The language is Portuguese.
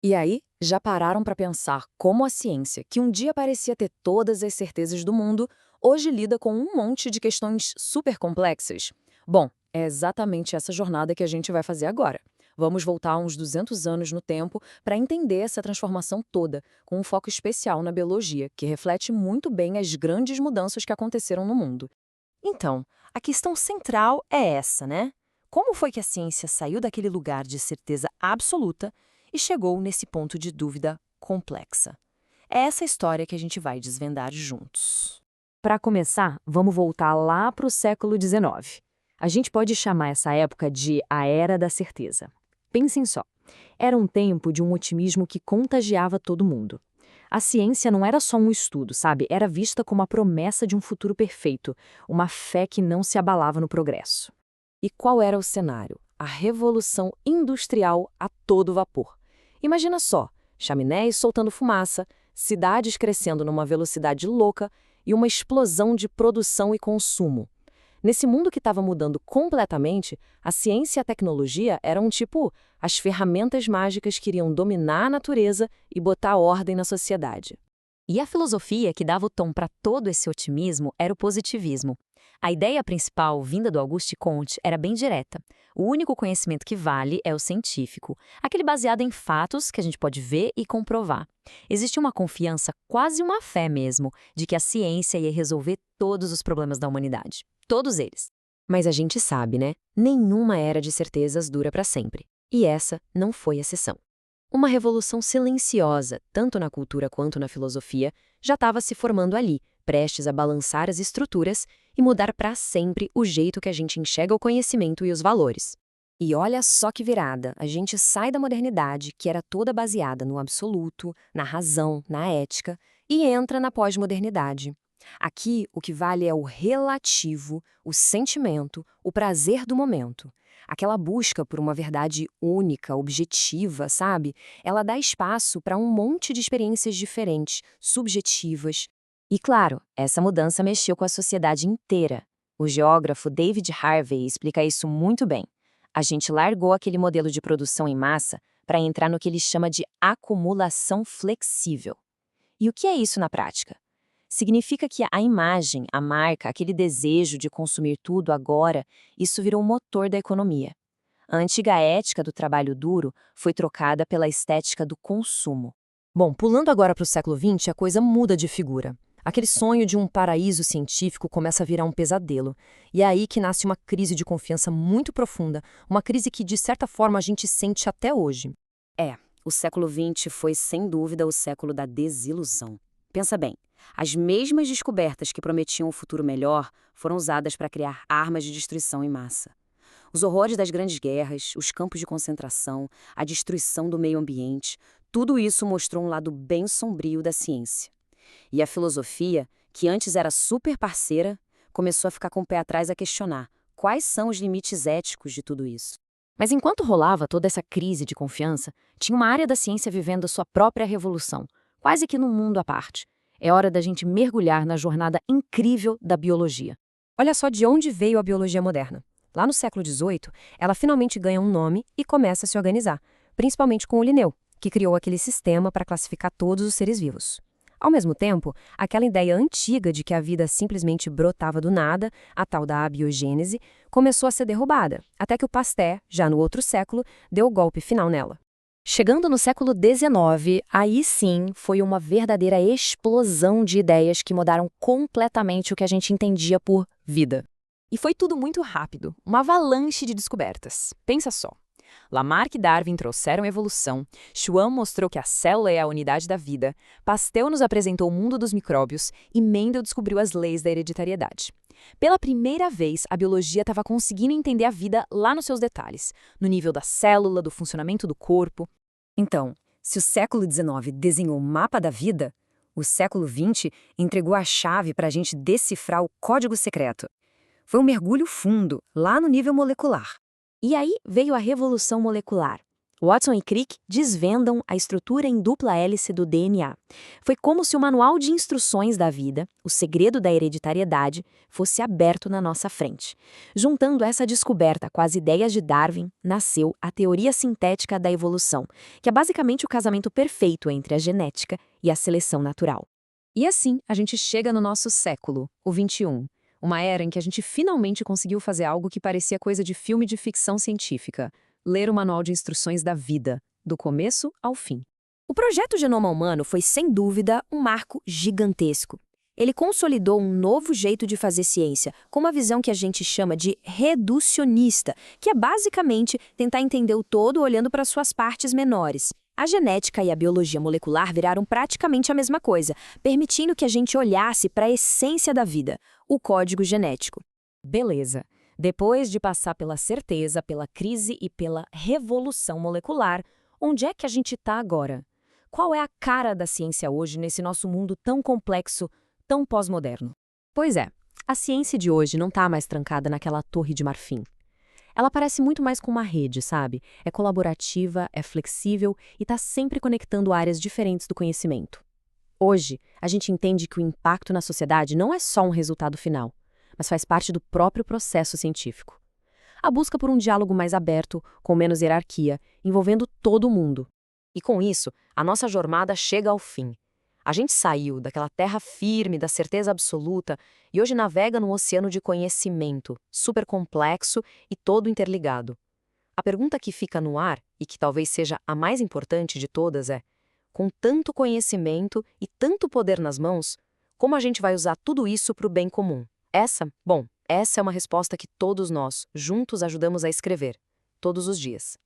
E aí, já pararam para pensar como a ciência, que um dia parecia ter todas as certezas do mundo, hoje lida com um monte de questões super complexas? Bom, é exatamente essa jornada que a gente vai fazer agora. Vamos voltar uns 200 anos no tempo para entender essa transformação toda, com um foco especial na biologia, que reflete muito bem as grandes mudanças que aconteceram no mundo. Então, a questão central é essa, né? Como foi que a ciência saiu daquele lugar de certeza absoluta e chegou nesse ponto de dúvida complexa? É essa história que a gente vai desvendar juntos. Para começar, vamos voltar lá para o século XIX. A gente pode chamar essa época de a Era da Certeza. Pensem só, era um tempo de um otimismo que contagiava todo mundo. A ciência não era só um estudo, sabe? Era vista como a promessa de um futuro perfeito, uma fé que não se abalava no progresso. E qual era o cenário? A revolução industrial a todo vapor. Imagina só, chaminés soltando fumaça, cidades crescendo numa velocidade louca e uma explosão de produção e consumo. Nesse mundo que estava mudando completamente, a ciência e a tecnologia eram tipo as ferramentas mágicas que iriam dominar a natureza e botar ordem na sociedade. E a filosofia que dava o tom para todo esse otimismo era o positivismo. A ideia principal, vinda do Auguste Comte, era bem direta. O único conhecimento que vale é o científico, aquele baseado em fatos que a gente pode ver e comprovar. Existia uma confiança, quase uma fé mesmo, de que a ciência ia resolver todos os problemas da humanidade. Todos eles. Mas a gente sabe, né? Nenhuma era de certezas dura para sempre. E essa não foi exceção. Uma revolução silenciosa, tanto na cultura quanto na filosofia, já estava se formando ali, prestes a balançar as estruturas e mudar para sempre o jeito que a gente enxerga o conhecimento e os valores. E olha só que virada, a gente sai da modernidade, que era toda baseada no absoluto, na razão, na ética, e entra na pós-modernidade. Aqui, o que vale é o relativo, o sentimento, o prazer do momento. Aquela busca por uma verdade única, objetiva, sabe? Ela dá espaço para um monte de experiências diferentes, subjetivas. E claro, essa mudança mexeu com a sociedade inteira. O geógrafo David Harvey explica isso muito bem. A gente largou aquele modelo de produção em massa para entrar no que ele chama de acumulação flexível. E o que é isso na prática? Significa que a imagem, a marca, aquele desejo de consumir tudo agora, isso virou o motor da economia. A antiga ética do trabalho duro foi trocada pela estética do consumo. Bom, pulando agora para o século XX, a coisa muda de figura. Aquele sonho de um paraíso científico começa a virar um pesadelo. E é aí que nasce uma crise de confiança muito profunda, uma crise que, de certa forma, a gente sente até hoje. O século XX foi, sem dúvida, o século da desilusão. Pensa bem, as mesmas descobertas que prometiam um futuro melhor foram usadas para criar armas de destruição em massa. Os horrores das grandes guerras, os campos de concentração, a destruição do meio ambiente, tudo isso mostrou um lado bem sombrio da ciência. E a filosofia, que antes era super parceira, começou a ficar com o pé atrás a questionar quais são os limites éticos de tudo isso. Mas enquanto rolava toda essa crise de confiança, tinha uma área da ciência vivendo a sua própria revolução, quase que num mundo à parte. É hora da gente mergulhar na jornada incrível da biologia. Olha só de onde veio a biologia moderna. Lá no século XVIII, ela finalmente ganha um nome e começa a se organizar, principalmente com o Linneu, que criou aquele sistema para classificar todos os seres vivos. Ao mesmo tempo, aquela ideia antiga de que a vida simplesmente brotava do nada, a tal da abiogênese, começou a ser derrubada, até que o Pasteur, já no outro século, deu o golpe final nela. Chegando no século XIX, aí sim foi uma verdadeira explosão de ideias que mudaram completamente o que a gente entendia por vida. E foi tudo muito rápido, uma avalanche de descobertas. Pensa só. Lamarck e Darwin trouxeram evolução, Schwann mostrou que a célula é a unidade da vida, Pasteur nos apresentou o mundo dos micróbios e Mendel descobriu as leis da hereditariedade. Pela primeira vez, a biologia estava conseguindo entender a vida lá nos seus detalhes, no nível da célula, do funcionamento do corpo. Então, se o século XIX desenhou o mapa da vida, o século XX entregou a chave para a gente decifrar o código secreto. Foi um mergulho fundo, lá no nível molecular. E aí veio a revolução molecular. Watson e Crick desvendam a estrutura em dupla hélice do DNA. Foi como se o manual de instruções da vida, o segredo da hereditariedade, fosse aberto na nossa frente. Juntando essa descoberta com as ideias de Darwin, nasceu a teoria sintética da evolução, que é basicamente o casamento perfeito entre a genética e a seleção natural. E assim, a gente chega no nosso século, o XXI. Uma era em que a gente finalmente conseguiu fazer algo que parecia coisa de filme de ficção científica. Ler o manual de instruções da vida, do começo ao fim. O projeto Genoma Humano foi, sem dúvida, um marco gigantesco. Ele consolidou um novo jeito de fazer ciência, com uma visão que a gente chama de reducionista, que é basicamente tentar entender o todo olhando para suas partes menores. A genética e a biologia molecular viraram praticamente a mesma coisa, permitindo que a gente olhasse para a essência da vida, o código genético. Beleza. Depois de passar pela certeza, pela crise e pela revolução molecular, onde é que a gente está agora? Qual é a cara da ciência hoje nesse nosso mundo tão complexo, tão pós-moderno? Pois é, a ciência de hoje não está mais trancada naquela torre de marfim. Ela parece muito mais com uma rede, sabe? É colaborativa, é flexível e está sempre conectando áreas diferentes do conhecimento. Hoje, a gente entende que o impacto na sociedade não é só um resultado final, mas faz parte do próprio processo científico. A busca por um diálogo mais aberto, com menos hierarquia, envolvendo todo mundo. E com isso, a nossa jornada chega ao fim. A gente saiu daquela terra firme da certeza absoluta e hoje navega num oceano de conhecimento, super complexo e todo interligado. A pergunta que fica no ar, e que talvez seja a mais importante de todas é: com tanto conhecimento e tanto poder nas mãos, como a gente vai usar tudo isso para o bem comum? Essa é uma resposta que todos nós, juntos, ajudamos a escrever, todos os dias.